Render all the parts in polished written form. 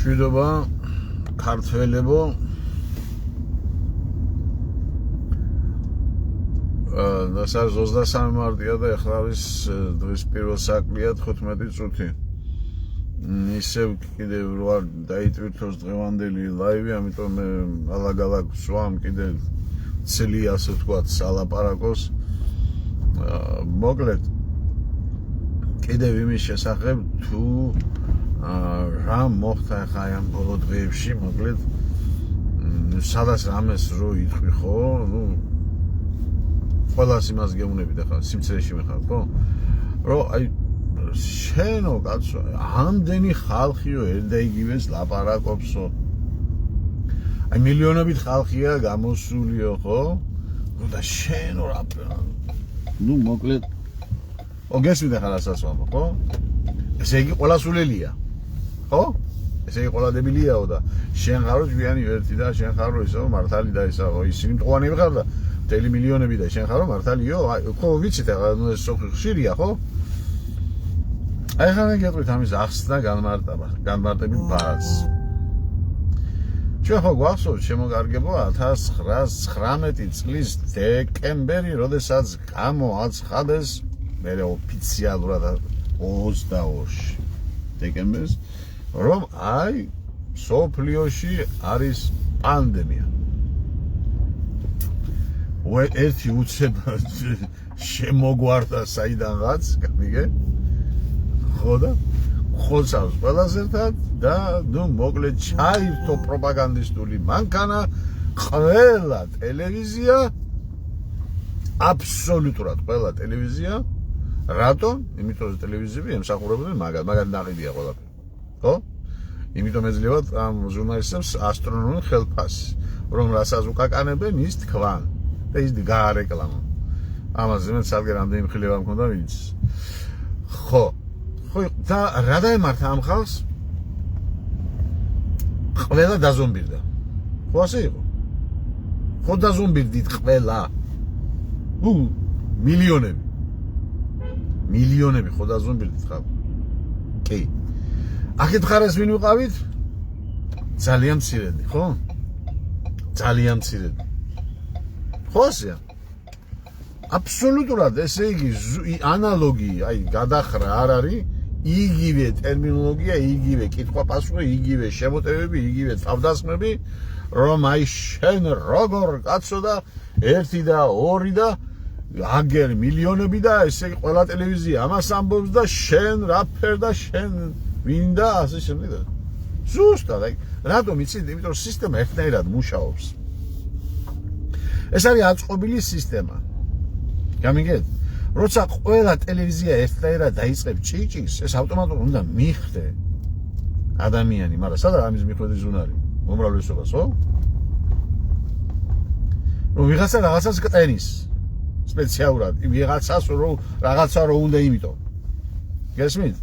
მშვიდობა ქართველებო ეს არის 23 მარტია და ახლა არის დღის პირველ საკვირად 15 წუთი. ისევ კიდევ ვარ დაიტვირთოს დღევანდელი ლაივი, ამიტომ მე ალაგ-ალაგ ვსვამ კიდევ ცილი ასე ვთქვათ სალაპარაკოს. მოკლედ კიდევ იმის შესახებ თუ რა მოხდა ახლა ამ ბოლო დღეებში, მოკლედ სადაც რამეს რო იტყვი ხო, ყველას იმას გეუბნებით ახლა სიმცირეში მე ხარ, ხო? რომ აი შენო კაცო, ამდენი ხალხიო ერთ და იგივეს ლაპარაკობსო. აი მილიონობით ხალხია გამოსულიო, ხო? და შენო რა მოკლედ გესმით ახლა რასაც ვამბობ, ხო? ესე იგი ყველა სულელია. ხო? ესე იგი ყველა დებილიაო და შენ ხარო ჯვიანი ერთი და შენ ხარო ისო მართალი და ისო ისინი მტყუანები ხარ და მთელი მილიონები და შენ ხარო მართალიო, ხო ვიცით ახლა ეს ხშირია, ხო? აი ხან გეტყვით ამის ახსნა განმარტებით ბარათს. ჩვენ ხო გვახსოვთ შემოგარგებო 1919 წლის დეკემბერი, როდესაც გამოაცხადეს მე ოფიციალურად 22 დეკემბერს, რომ აი სოფლიოში არის პანდემია. ერთი უცებ შემოგვარდა საიდანღაც, გამიგე? ხო და ხოცავს ყველას ერთად და ნუ მოკლედ ჩაირთო პროპაგანდისტული მანქანა, ყველა ტელევიზია, აბსოლუტურად ყველა ტელევიზია. რატომ? იმიტომ რომ ტელევიზიები ემსახურებოდნენ მაგათ ნაყიდია ყველაფერი. ხო? იმიტომ ეძლიათ ამ ჟურნალისტებს ასტრონომიული ხელფასი, რომ რასაც უკაკანებენ ის თქვან და ის გაარეკლამონ. ამაზე მე სალგე რამდენი მხილება მქონდა ვიცი. ხო და რა დაემართა ამ ხალხს? ყველა დაზომბირდა. ხო ასე იყო? ხო დაზომბირდით ყველა. მილიონები ხო დაზომბირდით ხალხი. კი. აქეთ ხარეს ვინ ვიყავით? ძალიან მცირედი, ხო? ძალიან მცირედი. ხო ასეა? აბსოლუტურად ესე იგი ანალოგი, აი გადახრა არ არის, იგივე ტერმინოლოგია, იგივე კითხვა-პასუხი, იგივე შემოტევები, იგივე თავდასხმები, რომ აი შენ როგორ კაცო და 1 და 2 და აგერ მილიონები და ესე იგი ყველა ტელევიზია ამას ამბობს და შენ რა ფერ და შენ ვინ და ასე შემდეგ. ზუსტად, აი რატომ იცით? იმიტომ რომ სისტემა ერთნაირად მუშაობს. ეს არის აწყობილი სისტემა. გამიგეთ? როცა ყველა ტელევიზია ერთნაირად დაიწყებს ჭიჭის, ეს ავტომატურად უნდა მიხდე ადამიანი, მაგრამ სადა ამის მიხვედის უნარი? უმრავლესობას, ხო? რომ ვიღაცა რაღაცას კტენის სპეციალურად, ვიღაცას რომ რაღაცა რო უნდა იმიტომ. გესმით?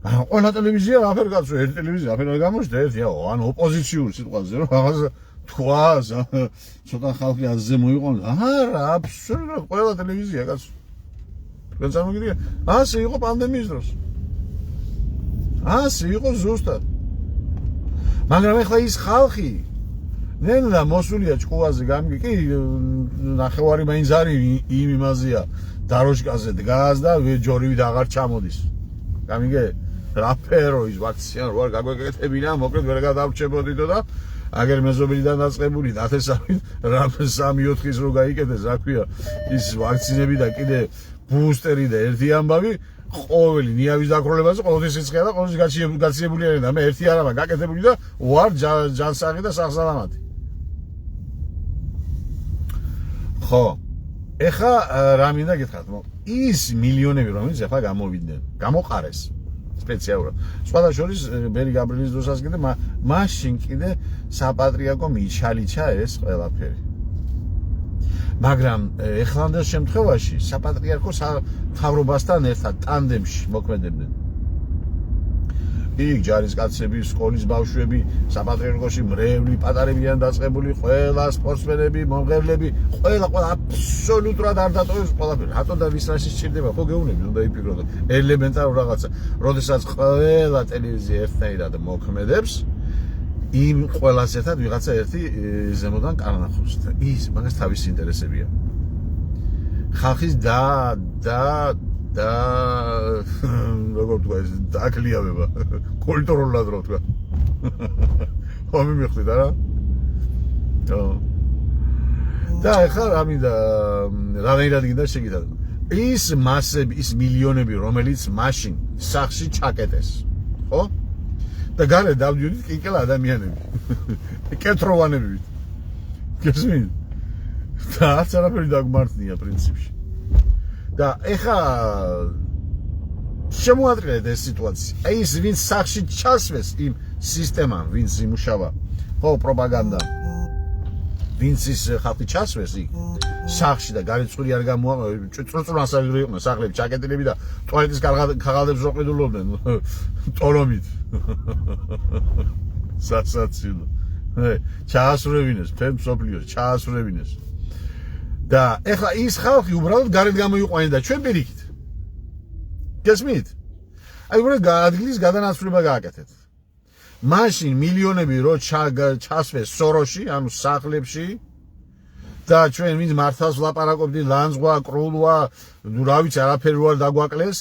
მაგრამ ყველა ტელევიზია რაფერ კაცო, ერთი ტელევიზია რაფერ არ გამოჩნდა ერთია, ან ოპოზიციური სიტყვაზე რომ რაღაცა თქვას, ცოტა ხალხი აზზე მოიყვანოს. არა, აბსოლუტურად ყველა ტელევიზია კაცო. თქვენ წარმოგიდგენთ? ასე იყო პანდემიის დროს. ასე იყო ზუსტად. მაგრამ ეხლა ის ხალხი ნელა მოსულია ჭკუაზე გამიგე, კი ნახევარი მაინც არის იმ იმაზეა, დაროშკაზე დგას და ჯორივით აღარ ჩამოდის. გამიგე? რაფერო ის ვაქცია რო არ გაგვეკეთებინა, მოკლედ ვერ გადავრჩებოდიდო და აგერ მეზობლიდან დაწყებული 1000-ით რა 3-4-ის რო გაიკეთეს, რა ქვია, ის ვაქცინები და კიდე ბუსტერი და ერთი ამბავი, ყოველი ნიავის დაქროლებაზე ყოველთვის იწყება და ყოველთვის გაციებული არის და მე ერთი არა მაგ გაკეთებული და ვარ ჯანსაღი და სახსალამათი. ხო. ეხა რა მინდა გითხრათ, ის მილიონები რომელიც ეხლა გამოვიდნენ, გამოყარეს სპეციალურად. სხვადასხვის ბერი გაბრიელის დროსაც კიდე მაშინ კიდე საპატრიარქო მიჩალიჩა ეს ყველაფერი. მაგრამ ეხლანდელ შემთხვევაში საპატრიარქო მთავრობასთან ერთად ტანდემში მოქმედებდნენ. იქ ჯარისკაცები, სკოლის ბავშვები, საპატრიარქოში მრევლი, პატარებიდან დაწყებული, ყველა სპორტსმენები, მომღერლები, ყველა აბსოლუტურად არ დატოვებს ყველაფერი. რატო და ვის რაში სჭირდება? ხო გეუბნები, უნდა იფიქროთ. ელემენტარულ რაღაცა. როდესაც ყველა ტელევიზია ერთნაირად მოქმედებს, იმ ყველას ერთად ვიღაცა ერთი ზემოდან კარნახობს. ის მაგას თავისი ინტერესებია. ხალხის და როგორ თქვა ეს დაკლიავება კულტურულად რო თქვა ხო მიმიხდით არა და ეხლა რა მინდა რანაირად გინდა შეგიტან ის მასები ის მილიონები რომელიც მაშინ სახში ჩაკეტეს ხო და გარეთ დავდიოდით კიკელ ადამიანები კეთროვანები გესმით და არც არაფერი დაგმართნია პრინციპში და ეხა შემოატრიალეთ ეს სიტუაცია. აი ის ვინც სახში ჩასვეს იმ სისტემამ, ვინც იმუშავა, ხო პროპაგანდა. ვინც ის ხალხი ჩასვეს იქ სახში და გარიცხული არ გამოაყენა, წრუწრუნასავირი იყვნენ სახლები ჩაკეტილები და ტუალეტის ქაღალდებს რო ყიდულობდნენ ტოლომით. სასაცილო. ჩაასრულებინეს, ფემ სოფლიოს ჩაასრულებინეს. და ეხლა ის ხალხი უბრალოდ გარეთ გამოიყვანა და ჩვენ პირიქით. გესმით? აი უბრალოდ ადგილის გადანაცვლება გააკეთეთ. მაშინ მილიონები რო ჩასვეს სოროში, ანუ სახლებში და ჩვენ ვინც მართავს ვლაპარაკობდით, ლანძღვა, კრულვა, ნუ რა ვიცი, არაფერი არ დაგვაკლეს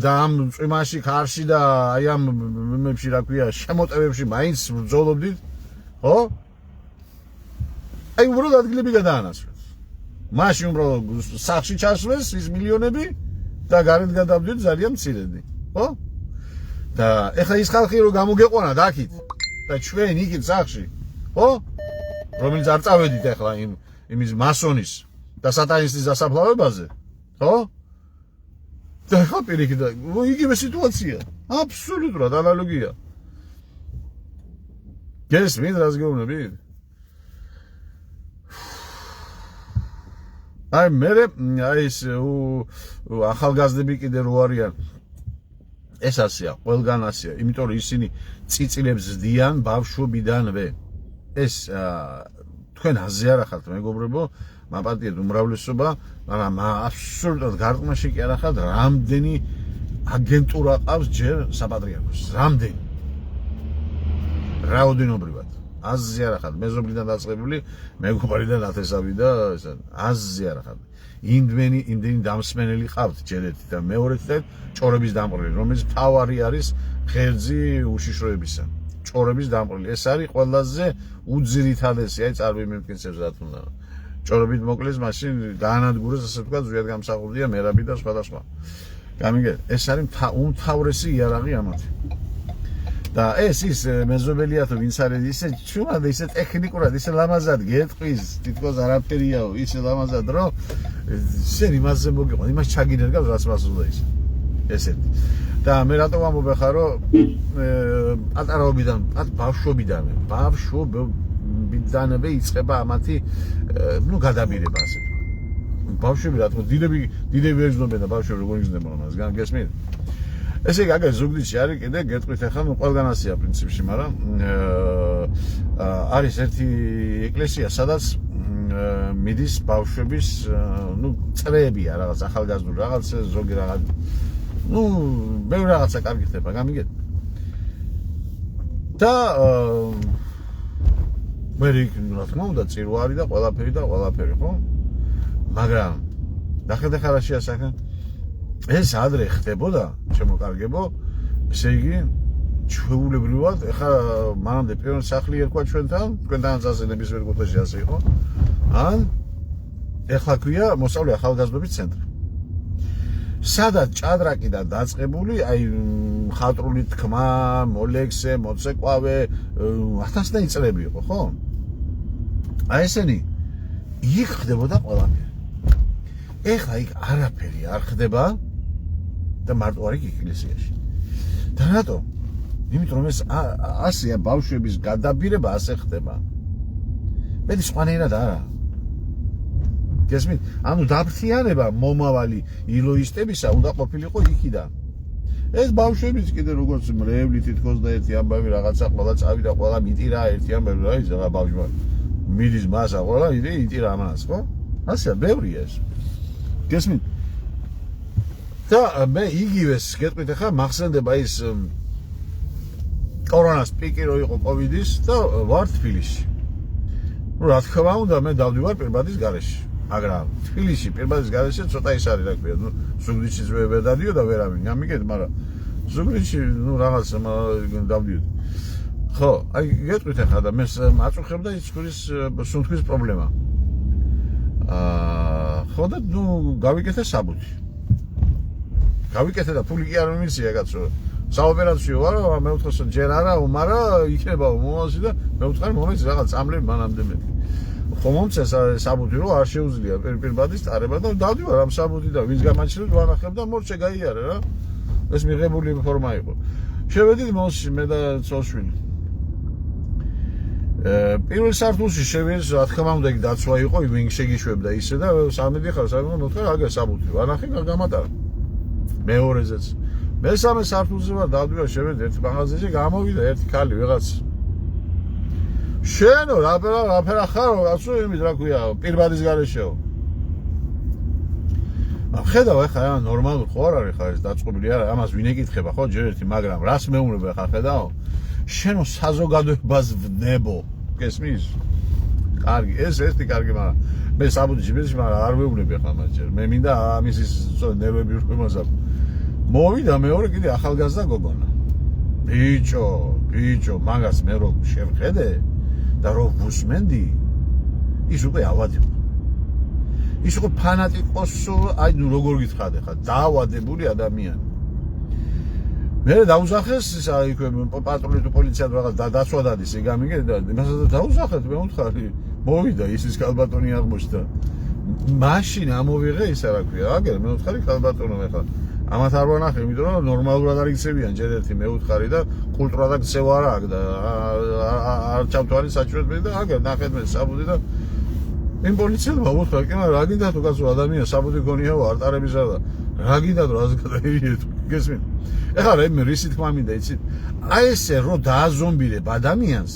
და ამ წვიმაში, ხარში და აი ამ მემებში რა ქვია, შემოტევებში მაინც ბრძოლობდით, ხო? აი უბრალოდ ადგილები გადაანაცვლეთ. მაშინ უბრალოდ სახში ჩასვეს ის მილიონები და გარეთ გადავდით ძალიან მცირედი, ხო? და ეხლა ის ხალხი რო გამოგეყვანათ აქით და ჩვენ იქით სახში, ხო? რომელიც არ წავედით ეხლა იმის მასონის და სატანისტის დასაფლავებაზე, ხო? და ეხლა პირიქით იგივე სიტუაცია, აბსოლუტურად ანალოგია. გესმით რას გეუბნებით? აი მე ეს ახალგაზრდები კიდე რო არიან ეს ასია, ყველგან ასია, იმიტომ რომ ისინი წიწილებს ზდიან ბავშვობიდანვე. ეს თქვენ აზე არ ახართ მეგობრებო, მაპატიეთ უმრავლესობა, მაგრამ აბსოლუტურად გარყმაში კი არ ახართ, რამდენი აგენტურა ყავს ჯერ საპატრიარქოს, რამდენი. რაოდენობრივად. აზე არ ახართ, მეზობლიდან დაწყებული, მეგობარიდან ათესავი და ესა, აზე არ ახართ. იმდენი დამსმენელი ყავთ ჯერეთი და მეორეთად ჭორების დამყრელი, რომელიც თავარი არის ღერძი უშიშროებისა. ჭორების დამყრელი. ეს არის ყველაზე უძირითადესი, აი წარმომადგენლებს რა თქმა უნდა. ჭორებით მოკლეს, მაშინ გაანადგურეს, ასე ვთქვათ, ზუსტად გამსახურდია მერაბი და სხვადასხვა. გამიგეთ, ეს არის უმთავრესი იარაღი ამათი. და ეს ის მეზობელია თუ ვინც არის ისე ჩუმად ისე ტექნიკურად ისე ლამაზად გეტყვის თითქოს არაფერიაო ისე ლამაზად რომ შენ იმაზე მოგიყვან იმას ჩაგინერგავს რაც მას უნდა ის ესეთი და მე რატო ვამბობ რომ პატარაობიდან ბავშვობიდანვე იწყება ამათი ნუ გადაბირება ასე თქვა ბავშვები რა თქმა დიდები ეძნობენ და ბავშვები როგორ იზრდებიან მას გესმით ესე იგი აგერ ზუგდიდში არის კიდე გეტყვით ახლა ნუ ყველგან ასია პრინციპში მაგრამ არის ერთი ეკლესია სადაც მიდის ბავშვების ნუ წრეებია რაღაც ახალგაზრდული რაღაც ზოგი რაღაც ნუ ბევრი რაღაცა კარგი ხდება გამიგეთ და მე რა თქმა უნდა წირვარი და ყველაფერი ხო მაგრამ ნახეთ ახლა რა შეასახა ეს ადრე ხდებოდა შემოკარგებო ესე იგი ჩვეულებრივად ეხა მანამდე პირველი სახლი ერქვა ჩვენთან თქვენთანაც ნების ვერ კუთხეში ასე იყო ან ეხლა ქვია მოსწავლე ახალგაზრდობის ცენტრი სადაც ჭადრაკიდან დაწყებული აი ხატრული თქმა მოლექსე მოცეკვავე 1000 წლები იყო ხო აი ესენი იქ ხდებოდა ყველაფერი ეხლა იქ არაფერი არ ხდება და მარტო არის ეკლესიაში. და რატო? იმიტომ რომ ეს ასეა ბავშვების გადაბირება ასე ხდება. მეტი სხვანაირად არა. გესმით? ანუ დაფრთიანება მომავალი ილოისტებისა უნდა ყოფილიყო იქიდან. ეს ბავშვებიც კიდე როგორც მრევლი თითქოს და ერთი ამბავი რაღაცა ყველა წავიდა ყველა მიტირა ერთი ამბავი რა იზა ბავშვმა მიდის მასა ყველა იტირა ამას ხო? ასეა ბევრია ეს. გესმით? და მე იგივეს გეტყვით ახლა მახსენდება ის კორონას პიკი რო იყო კოვიდის და ვარ თბილისში. რა თქმა უნდა მე დავდივარ პირბადის გარეშე. მაგრამ თბილისში პირბადის გარეშე ცოტა ის არის რა ქვია, ზუგდიდში ვერ დადიო და ვერავინ გამიგეთ, მაგრამ ზუგდიდში რაღაც დავდიოდ. ხო, აი გეტყვით ახლა და მე აწუხებდა ის სუნთქვის პრობლემა. ხო და გავიკეთე საბუთი. გავიკეთე და ფული კი არ მიმიცია კაცო. საოპერაციო ვარ, მე ვთქოს ჯერ არა, მაგრამ იქნება მომავალში და მე ვთქარ მომეც რაღაც წამლები მანამდე მე. ხომ მომწეს საბუთი რომ არ შეუძლია პირბადის ტარება და დავდივარ ამ საბუთი და ვინც გამაჩნევს ვანახებ და მორჩე გაიარე რა. ეს მიღებული ფორმა იყო. შევედით მოსში მე და ცოლშვილი. პირველ სართულში შევედის, რა თქმა უნდა, იქ დაცვა იყო, ვინ შეგიშვებდა ისე და სამედი ხარ, მოთქარ აგე საბუთი. ვანახე გამატარა. მეორეზეც. მესამე სართულზე ვარ, დავდივარ, შევედი ერთ მაღაზიაში, გამოვიდა ერთი ქალი ვიღაც. შენო, რაფერა ხარო, კაცო, იმით რა ქვია, პირბადის გარეშეო. ხედავ ახლა რა ნორმალურ ხო არ არის ხა ეს დაწყობილი არა, ამას ვინ ეკითხება ხო ჯერ ერთი, მაგრამ რას მეუბნება ხა ხედავ? შენო საზოგადოებას ვნებო. გესმის? კარგი, ეს ერთი კარგი, მაგრამ მე საბუთში მეც მაგრამ არ ვეუბნები ხა მას ჯერ. მე მინდა ამის ის ნერვები ვიმასავ. მოვიდა მეორე კიდე ახალგაზრდა გოგონა. ბიჭო, მაგას მე რო შევხედე და რო ვუსმენდი, ის უკვე ავადდება. ის უკვე ფანატიკოსო, აი ნუ როგორ გითხარ ხა, დაავადებული ადამიანი. მე დაუზახეს ის აი პატრული თუ პოლიცია რაღაც დაცვა დადის, გამიგე და იმასაც დაუზახეთ, მე ვთქვი, მოვიდა ის ქალბატონი აღმოჩნდა. მაშინ ამოვიღე ისა რა ქვია, აგერ მე ვთქვი ქალბატონო მე ხა ამათ არ ვანახე, იმიტომ რომ ნორმალურად არ იქცევიან ჯერ ერთი მე ვთხარი და კულტურა და ქცევა არა აქვს და არ ჩავთვალე საჭიროებები და აგერ ნახეთ მე საბუთი და იმ პოლიციელმა ვუთხრა, კი მაგრამ რა გინდა თუ კაცო ადამიანი საბუთი გონიაო არტარებისა და რა გინდა თუ რას გადაიet, გესმით? ეხლა რა მე რისი თქმა მინდა იცით? აი ესე რო დააზომბირებ ადამიანს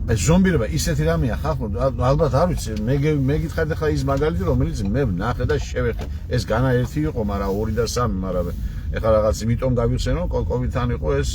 ეს ზომბირება ისეთი რამეა ხალხო, ალბათ არ ვიცი, მე გითხარით ახლა ის მაგალითი რომელიც მე ვნახე და შევეხე. ეს განა ერთი იყო, მაგრამ 2 და 3, მაგრამ ეხლა რაღაც იმიტომ გავიხსენო, კოვიდთან იყო ეს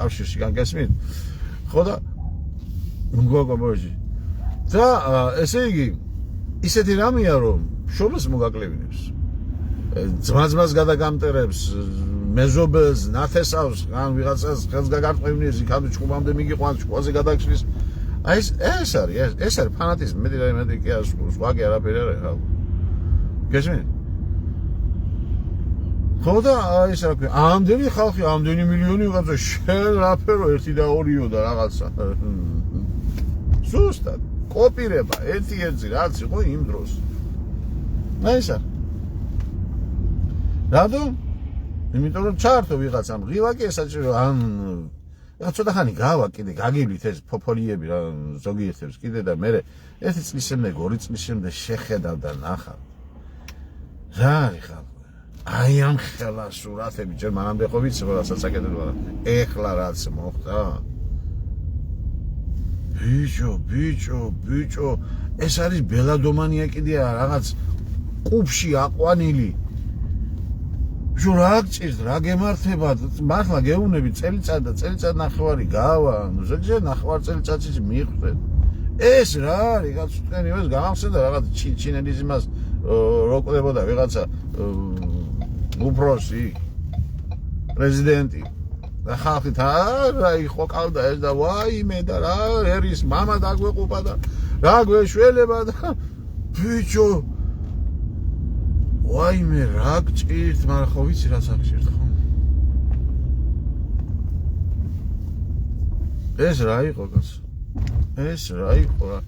კავშირში, განგესმით? ხო და მოგოგვაბოჟი. და ესე იგი ისეთი რამეა რომ შობლს მოგაკლევინებს. ძმას გადაგამტერებს, მეზობელს, ნათესავს, ან ვიღაცას ხელს გაგარტყევინებს, იქამდე ჭკუბამდე მიგიყვანს, ჭკუაზე გადაგშლის. აი ეს არის ფანატიზმი, მეტი კი არ სხვა კი არაფერი არ არის. გესმით? ხო და აი ეს რა ქვია, ამდენი ხალხი, ამდენი მილიონი ვიღაცა შენ რაფერო 1 და 2-ო და რაღაცა. ზუსტად კოპირება, ერთი რაც იყო იმ დროს. აი ეს არის. რატომ? იმიტომ რომ ჩართო ვიღაცა მღივა კი ესაჭირო ან რა ცოტა ხანი გავა კიდე გაგივლით ეს ფოფოლიები რა ზოგიერთებს კიდე და მე 1 წლის შემდეგ 2 წლის შემდეგ შეხედავ და ნახავ რა არის ხალხი აი ამ ხელა სურათები ჯერ მანამდე ხო ვიცი რა სასაკეთებლო არა ეხლა რაც მოხდა ბიჭო ეს არის ბელადომანია კიდე რაღაც კუბში აყვანილი შო რა გჭირს რა გემართება მართლა გეუბნები წელიწად ნახევარი გავა ზოგჯერ ნახევარ წელიწადში მიხვდეთ ეს რა არის კაცო თქვენი ეს გამახსენდა რაღაც ჩინელის იმას რო კვდებოდა ვიღაცა უფროსი პრეზიდენტი და ხალხი რა იყო ყავდა ეს და ვაიმე და რა ერის მამა დაგვეყუპა და რა გვეშველება და ბიჭო ვაიმე რა გჭირთ, მაგრამ ხო ვიცი რა საგჭირთ ხო? ეს რა იყო კაცო? ეს რა იყო რა?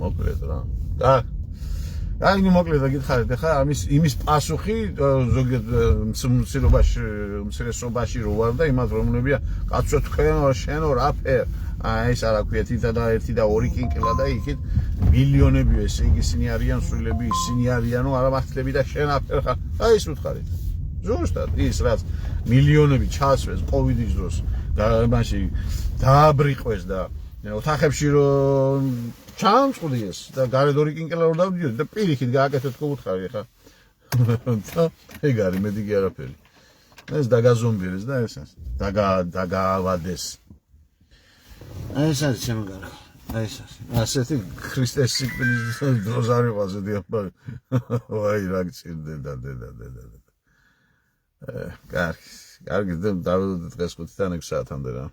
მოკლედ რა. აი ნუ მოკლედ გითხარით ახლა იმის პასუხი ზოგიერთ უმცირესობაში რო ვარ და იმათ რომლებია კაცო თქვენო შენო რაფერ აი ეს არა ქვია თითა და 1 და 2 კინკილა და იქით მილიონები ესე იგი ისინი არიან სულები ისინი არიანო არა მართლები და შენ აფერ ხარ აი ეს უთხარით ზუსტად ის რაც მილიონები ჩასვეს კოვიდის დროს მაშინ დააბრიყვეს და ოთახებში რომ ჩამწყვდიეს და გარეთ 2 კინკელა რო დავდიოდი და პირიქით გააკეთეთ კუთხარი ხა და ეგ არის მეტი კი არაფერი ეს დაგაზომბირეს და ეს დაგაავადეს აი ეს არის ჩემი გარა აი ეს არის ასეთი ქრისტეს სიკვდილის დროს არ იყო ასეთი აბა ვაი რა გჭირდება დედა კარგი და დავდოთ დღეს 5-6 საათამდე რა